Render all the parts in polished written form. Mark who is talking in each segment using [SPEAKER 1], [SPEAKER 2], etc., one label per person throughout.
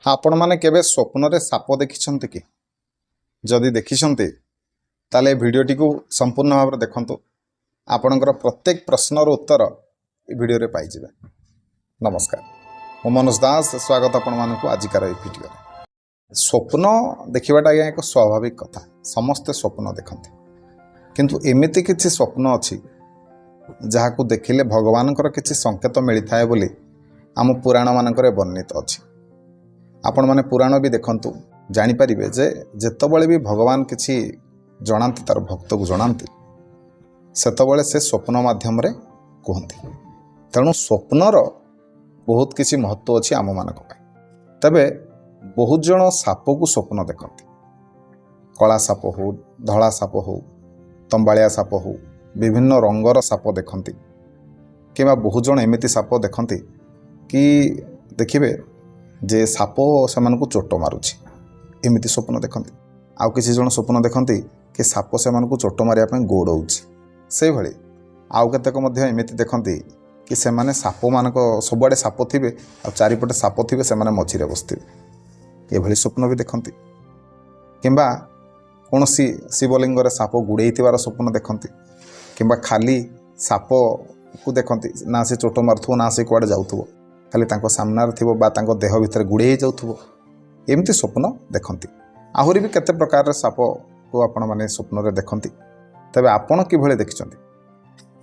[SPEAKER 1] आपण माने केबे स्वप्न रे साप देखिछन्ते कि जदि देखिछन्ते ताले भिडियोटी को संपूर्ण भाव में देखंतु आपणकर प्रत्येक प्रश्नर उत्तर ए भिडियो रे पाई जिवे। नमस्कार, मो मनोज दास, स्वागत आपण मानकु आजिकार ए भिडियो रे। स्वप्न देखिबाटा एक स्वाभाविक कथा, समस्ते स्वप्न देखते किंतु एमिति किछि स्वप्न अछि जहाकु देखिले भगवानकर किछि संकेत मिली थाए बोली आम पुराण मानकरे वर्णित अछि। आपण माने पुराण भी देखंतु जानि परिबे जे जेतबळे भी भगवान किछि जणांती तार भक्त को जणांती सेतबळे से स्वप्न माध्यम रे कहंती। तेणु स्वप्नर बहुत किछि महत्व अछि आम मानक पय। तबे बहुत जण साप को स्वप्न देखंती, कला साप हो, धला साप हो, तंबाळिया साप हो, विभिन्न रंगर साप देखंती किबा बहुत जण एमिति साप देखंती कि देखिबे जे साप सेमानकु चोट मारुछि, एमिति स्वप्न देखंती। आउ किछि जण स्वप्न देखंती कि साप सेमानकु चोट मारिया पय गोडौछि। से भଳି आउ केतेक मध्य एमिति देखंती कि सेमाने साप मानक सबआडे साप थिबे आ चारिपटे साप थिबे, सेमाने मझिरे बसथिबे, ए भଳି स्वप्न भी देखंती। किंबा कोनोसी शिवलिंग रे साप गुड़ेइथिबार स्वप्न देखंती, किंबा खाली साप को देखंती ना से चोट मारुथबो ना से कुआडे जाउथबो, खाली तांको सामनार थिबो बा तांको देह भितर गुड़े जाउथबो, एमती स्वप्न देखंती। आहुरी भी केते प्रकार साप को आपण माने स्वप्न रे देखंती। तबे आपण किभळे देखिचंती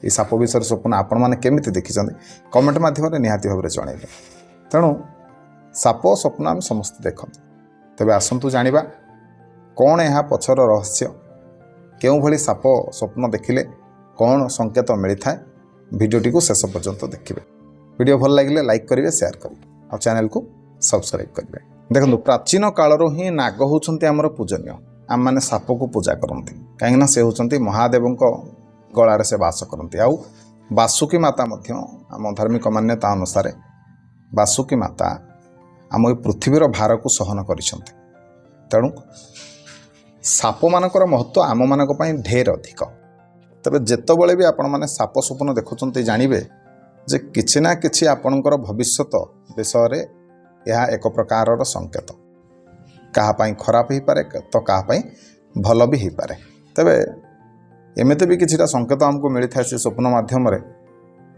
[SPEAKER 1] ए साप विषय स्वप्न आपण माने केमिति देखिचंती कमेंट माध्यम रे निहाती भाबरे जणाइबे। तेणु साप स्वप्न हम समस्त देखंती। तबे आसंतु जानिबा कोन एहा पछर रहस्य, केउ भଳି साप स्वप्न देखिले कोन संकेत मिली थाए, भिडियोटी को शेष पर्यंत देखिबे। वीडियो भल लगे लाइक करेंगे, शेयर करेंगे और चैनल को सब्सक्राइब करेंगे। देखो प्राचीन कालर ही नाग होउछंती हमर पूजनीय, आम माने साप को पूजा करती कहीं से होउछंती महादेव गलार से बास करती। आउ बासुकी माता मध्य आम धार्मिक मान्यता अनुसार बासुकी माता आम पृथ्वीर भार को सहन करिसंती। तेणु साप मानकर महत्व आम मानक पई ढेर अधिक। तबे जेतबळे भी आपण माने साप स्वप्न देखुचंती जानिबे जे किछि ना किछि आपणकर भविष्यत विषय रे यह एक प्रकार संकेत, कहा पाई खराब ही पारे तो कहा पाई भल भी ही पारे। तबे एमिते भी किछिटा संकेत हमको मिली थाए से स्वप्न माध्यम रे,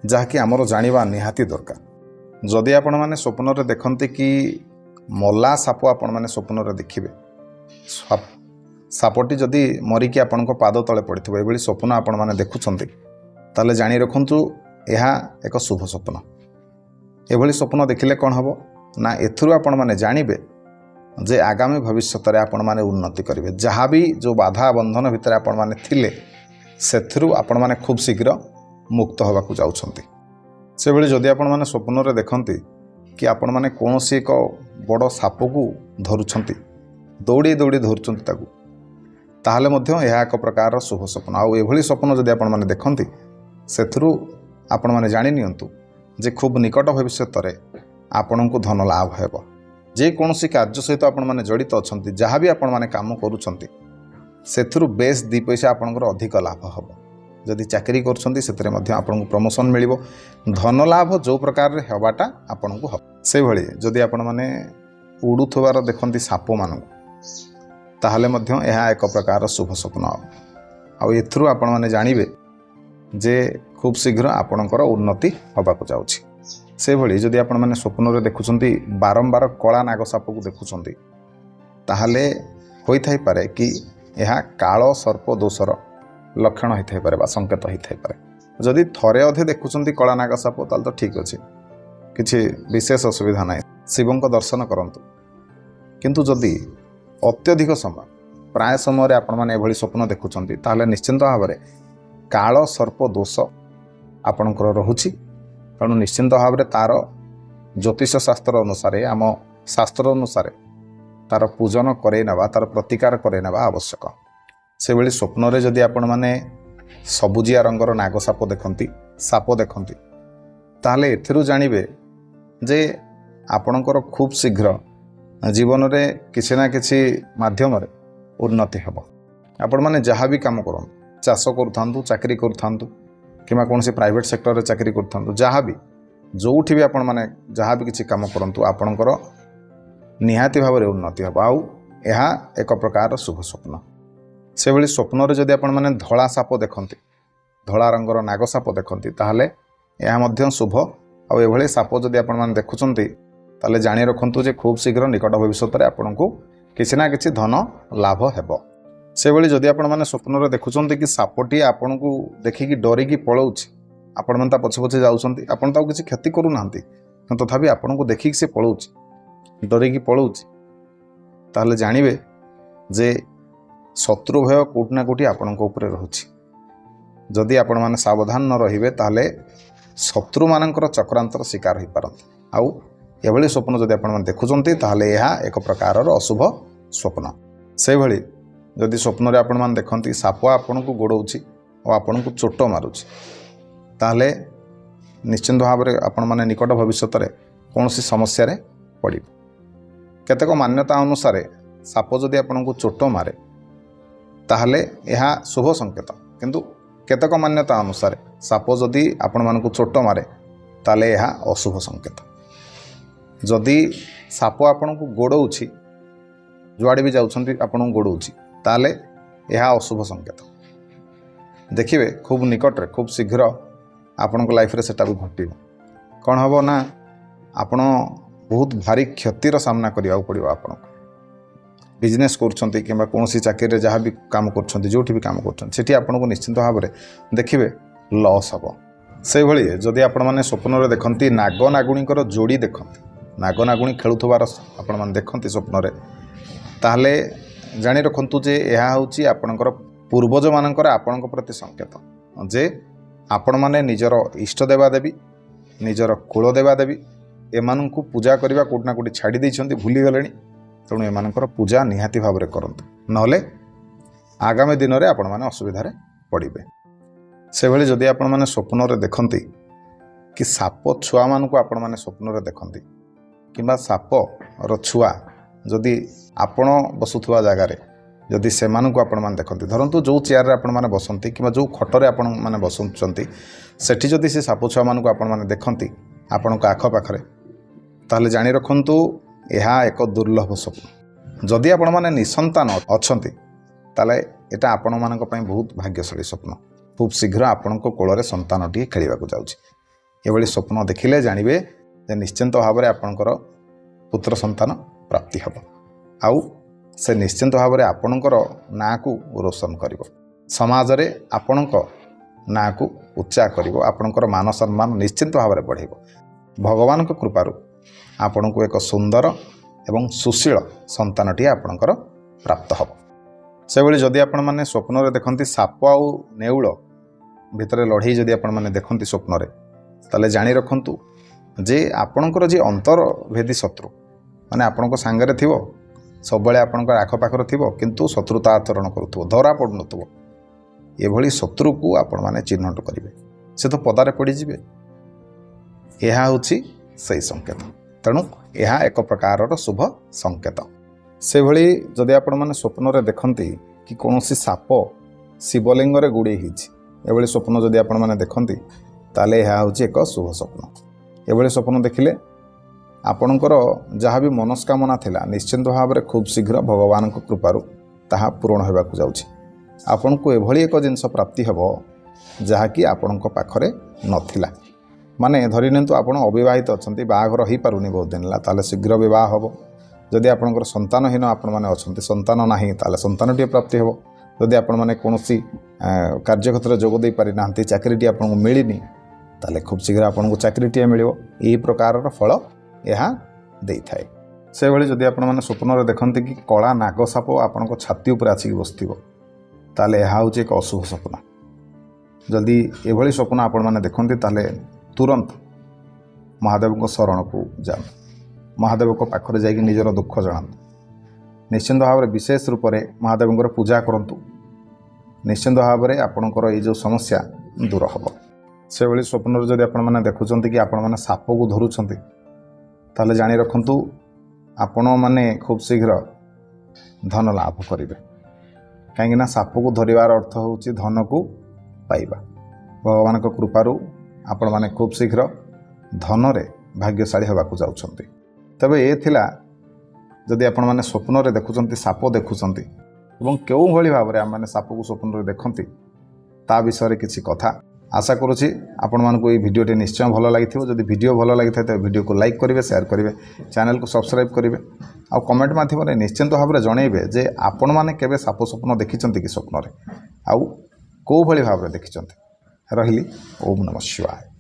[SPEAKER 1] जहाँकि आमर जानिबा निहाती दरकार। जदि आपण माने स्वप्न रे देखंती कि मला साप आपण माने स्वप्न रे देखिबे, सापटी जदि मरिकी आपणको पाद तले पड़िथिबो एबेली स्वप्न आपण माने देखुचंती ताले जानि रखंतु यह एक शुभ स्वप्न। एभली स्वप्न देखिले कौन हम ना एथुरु आपण माने जानिबे जे आगामी भविष्य रे आपण माने उन्नति करिवे। जहाँ भी जो बाधा बंधन भितर आपण माने थिले सेथुरु आपण माने खूब शीघ्र मुक्त होबाकू जाउछंती। से भली जदि आपण माने स्वप्न रे देखंती कि आपण माने कोनोसी एक बड़ साप को धरुछंती, दौड़ी दौड़ी धरुछंती ताकू, ताहले मध्य यह एक प्रकार शुभ स्वप्न। आउ एभली स्वप्न जदि आपण माने देखंती सेथुरु आपण माने जानि नियंतु जे खूब निकट भविष्य रे आपण को धन लाभ हेबो। जे कोनोसी कार्य सहित आपण माने जड़ित अछंती, जहाँ भी आपण माने काम करूछंती सेथुरु बेस दी पैसा आपणकर अधिक लाभ हेबो। जदि चाकरी करूछंती सेतरे मध्य आपण को प्रमोशन मिलिबो, धन लाभ जो प्रकार रे हेबाटा आपण को हेबो। से भली जदि आपण माने उडुथबार देखंती साप मानू ताहले मध्य यह एक प्रकार शुभ स्वप्न। आ एथुरु आपण माने जानिबे जे खूब शीघ्र आपणकर उन्नति होबाकू जाउछि। से भली जदि आपण माने स्वप्न रे देखुछंती बारंबार कला नाग साप को देखुछंती ताहले होई थाई पारे कि यह काल सर्प दोषर लक्षण होई थाई पारे बा संकेत होई थाई पारे। जदि थरे अधे देखुछंती कला नाग साप ताल तो ठीक अछि, किछि विशेष असुविधा नाही, शिवंक दर्शन करंतु। किंतु जदि अत्यधिक समय प्राय समय आपण माने एभली स्वप्न देखुछंती ताहले निश्चिंत भाबरे काल सर्प दोष आपणकर रहुछि। तेणु निश्चिंत भाव में तार ज्योतिष शास्त्र अनुसार आम शास्त्र अनुसार तार पूजन करे नबा, तार प्रतिकार करे नबा आवश्यक। से भली स्वप्न रे जदि आपण माने सबुजिया रंगर नाग साप देखंती, साप देखंती ताहले एथिरु जानिबे जे आपणकर खूब शीघ्र जीवन रे किछि ना किछि माध्यम रे उन्नति हेबो। आपण माने जहाँ भी काम करन, चाष करूथांतु, चाकरी करूथांतु, किंबा कौन से प्राइवेट सेक्टर रे चाकरी करूथांतु, जहाँ भी जोठी भी आपण माने जहाँ भी किछि काम करंतु आपणकर निहाती भाव में उन्नति हम आउ यह एक प्रकार शुभ स्वप्न। से भली स्वप्न जदि आपण मैंने धला साप देखते धला रंगर नाग साप देखते ताहले यह मध्य शुभ आउ एभली साप जदि आपण मैंने देखुंत ताले जानी रखु जे खूब शीघ्र निकट भविष्य में आपन को किसी ना किसी धन लाभ हेब। से भली जदि आपण मैंने स्वप्न देखुंत कि सापटी आपन को देखिकी डरिकी पलाऊँ आपण मैंने पछे पछे जाऊँच आपन ताऊ किसी क्षति करूना तथापि आपन को देखिक से पलाऊँ डरिकी पलाऊँ ताहले जानिबे जे शत्रु भय कोटि ना कोटि आपण रोचे। जदि आपण मैंने सावधान न रहिबे ताहले शत्रु मानकर चक्रांतर शिकार हो पारत। आउ एभली स्वप्न जदि आपण देखुंत ताहले यह एक प्रकार अशुभ स्वप्न। से भली जदि स्वप्न रे आपण मैंने देखती साप आपण को गोड़ाऊँच और आपण को चोट मारुच ताहले निश्चिंत भाव में आपण मैंने निकट भविष्य में कौन सी समस्या रे पड़े। केतेक मान्यता अनुसार साप जदि आपण को चोट मारे ताहले यह शुभ संकेत किंतु केतेक मान्यता अनुसार साप जदि आपण मान को चोट मारे ताले यह अशुभ संकेत। जदि साप आपण को गोड़ाऊँच जुआड़े भी जाउछंती आपण गोड़ाऊँच ताले यह अशुभ संकेत। देखिए खूब निकट रे खूब शीघ्र आपण को लाइफ रे सेटा भी घटिबो। कौन हम ना आपण बहुत भारी क्षतिर सामना करिया पड़ो। आपण बिजनेस करछंती किंबा कोनोसी चाकरी रे जहाँ भी काम करछंती जोठी भी काम करछंती सेठी आपण को निश्चिंत भाव में देखिए लॉस हम। से भली जदि आपण माने स्वप्न रे देखंती नाग नागुणीकर जोड़ी देखंती नाग नागुणी खेलुथबार आपण माने देखंती स्वप्न रे ताहले जानी रखंतु जे यह होची आपणकर पूर्वज मानकर आपणक प्रति संकेत जे आपण माने निजर इष्ट देवा देवी निजर कुल देवा देवी एमानंकु पूजा करबा कोट ना कोटी छाड़ी दैछंती भूली गलेनी। तेणु एमानकर पूजा निहाती भाव में करंतु नहले आगामी दिन में आपण माने असुविधारे पड़िबे। से भली जदि आपण माने स्वप्न रे देखंती कि साप छुआ मानकु आपण माने स्वप्न रे देखंती किंबा साप रो छुआ जदि आपण बसुथुवा जगार जदि से मानकु आपण माने देखंती धरंतु जो चेयर रे आपण माने बसंती किंबा जो खटरे आपण माने बसुचंती सेठी जदि से साप छुआ मानकु आपण माने देखंती आपण आख पाखरे ताहले जानी रखंतु यह एक दुर्लभ स्वप्न। जदि आपण माने निसंतान अछंती ताले एटा आपण मानक पई बहुत भाग्यशाली स्वप्न। खूब शीघ्र आपण को कोल रे संतान टी खेलिबा को जाउची एभली स्वप्न देखिले जानिबे जे निश्चिंत भाव में आपणकर पुत्र संतान प्राप्ति हम आउ से निश्चिंत भाव में आपणकर ना को रोशन करिवो समाज रे आपणक ना को उच्चा करिवो आपणकर मान सम्मान निश्चिंत भाव में बढ़ेबो। भगवान को कृपारु आपण को एक सुंदर एवं सुशील संतानटी आपणकर प्राप्त हम। से भली जदि आपण माने स्वप्न रे देखंती साप आउ नेउल भितर लड़ाई जदि आपण माने देखंती स्वप्न रे ताले जानी रखंतु जे आपणकर जे अंतर भेदी शत्रु माने आपणक सांगरे थिवो सब बेले आपणकर आख पाखर थिवो किंतु शत्रुता आचरण करूथबो धरा पडुनथबो एभली शत्रु को आपण माने चिन्हट करिवे से तो पदारे पड़ी जिवे यह होची सही संकेत। तेणु यह एक प्रकार शुभ संकेत। से भली जदि आपण माने स्वप्न रे देखंती कि कोनोसी साप शिवलिंग रे गुड़ी हिछि एभली स्वप्न जदि आपण माने देखंती ताले यह होची एक शुभ स्वप्न। एभली स्वप्न देखिले आपणकर जहाँ भी मनस्कामना थिला निश्चिंत भाव में खूब शीघ्र भगवान को कृपारु ताहा पूर्ण होबाकु जाउछि। आपण को एभली एक जिनस प्राप्ति हेबो जहाँकि आपणक पाखरे नथिला माने धरि नियंतु आपण अविवाहित अछंती बाहाघर हो पारुनी बहुत दिन ला ताले शीघ्र विवाह होबो। जदि आपणकर संतानहीन आपण माने अछंती संतान नाही ताले संतानटी प्राप्ति हेबो। जदि आपण माने कोनोसी कार्यक्षेत्र जोग दे पारि नांती चाकरीटी आपन को मिलिनी ताले खूब शीघ्र आपन को चाकरीटी मिलिवो एही प्रकार फल यह देई थाए। से भली जदि आपण माने स्वप्न रे देखंती कि कला नाग साप आपण को छाती ऊपर आछि बसथिबो ताले यह होची एक अशुभ स्वप्न। जदि एभली स्वप्न आपण माने देखंती ताले तुरंत महादेव को शरण को जान महादेव को पाखरे जाइए निजर दुख जनातु निश्चिंत भाव में विशेष रूप से महादेव पूजा करंतु निश्चिंत भाव में आपणकर ये जो समस्या दूर हम। से भली स्वप्न जदि आपण माने देखुचंती कि आपण माने साप को धरुचंती ताले जानी रखंतु आपण माने खूब शीघ्र धन लाभ करिवे कहीं साप को धरिवार अर्थ होची धन को पाइबा। भगवान को कृपारु आपण माने खूब शीघ्र धन रे भाग्यशाली होबाकु जाउछंती। तबे ए थिला ଯଦି ଆପଣମାନେ ସ୍ୱପ୍ନରେ ଦେଖୁଛନ୍ତି ସାପ ଦେଖୁଛନ୍ତି ଏବଂ କେଉଁଭଳି ଭାବରେ ଆମମାନେ ସାପକୁ ସ୍ୱପ୍ନରେ ଦେଖନ୍ତି ତା ବିଷୟରେ କିଛି କଥା ଆଶା କରୁଛି ଆପଣମାନଙ୍କୁ ଏହି ଭିଡ଼ିଓଟି ନିଶ୍ଚୟ ଭଲ ଲାଗିଥିବ। ଯଦି ଭିଡ଼ିଓ ଭଲ ଲାଗିଥାଏ ତେବେ ଭିଡ଼ିଓକୁ ଲାଇକ୍ କରିବେ, ସେୟାର କରିବେ, ଚ୍ୟାନେଲକୁ ସବସ୍କ୍ରାଇବ୍ କରିବେ ଆଉ କମେଣ୍ଟ ମାଧ୍ୟମରେ ନିଶ୍ଚିନ୍ତ ଭାବରେ ଜଣାଇବେ ଯେ ଆପଣମାନେ କେବେ ସାପ ସ୍ୱପ୍ନ ଦେଖିଛନ୍ତି କି ସ୍ୱପ୍ନରେ ଆଉ କେଉଁଭଳି ଭାବରେ ଦେଖିଛନ୍ତି। ରହିଲି। ଓମ୍ ନମଃ ଶିବାୟ।